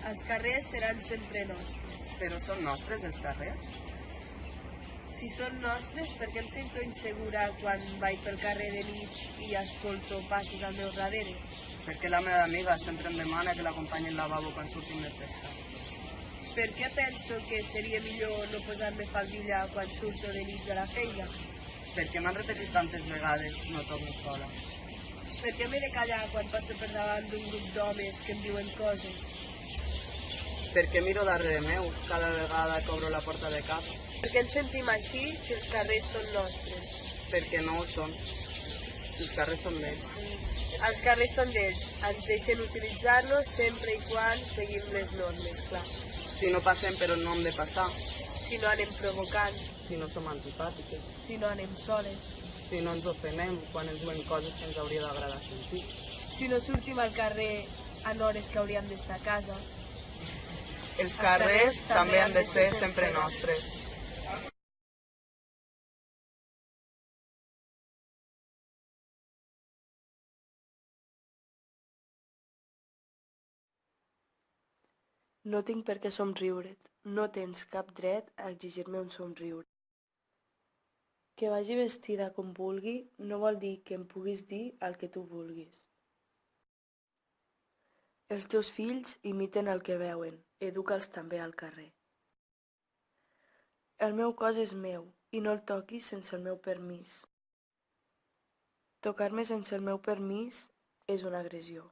Els carrers seran sempre nostres. Però són nostres els carrers? Si són nostres, per què em sento insegura quan vaig pel carrer de nit i escolto passes al meu darrere? Perquè la meva amiga sempre em demana que l'acompanyi al lavabo quan surtim de festa. Per què penso que seria millor no posar-me faldilla quan surto de nit de la feina? Perquè m'han repetit tantes vegades no torno sola. Per què m'he de callar quan passo per davant d'un grup d'homes que em diuen coses? Perquè miro darrere meu cada vegada que obro la porta de casa. Per què ens sentim així si els carrers són nostres? Perquè no ho són. Els carrers són d'ells. Els carrers són d'ells. Ens deixen utilitzar-los sempre i quan seguim les normes, clar. Si no passem per on no hem de passar. Si no anem provocant. Si no som antipàtiques. Si no anem soles. Si no ens ofenem quan ens diuen coses que ens hauria d'agradar sentir. Si no sortim al carrer en hores que hauríem d'estar a casa. Els carrers també han de ser sempre nostres. No tinc per què somriure't. No tens cap dret a exigir-me un somriure. Que vagi vestida com vulgui no vol dir que em puguis dir el que tu vulguis. Els teus fills imiten el que veuen, educa'ls també al carrer. El meu cos és meu i no el toquis sense el meu permís. Tocar-me sense el meu permís és una agressió.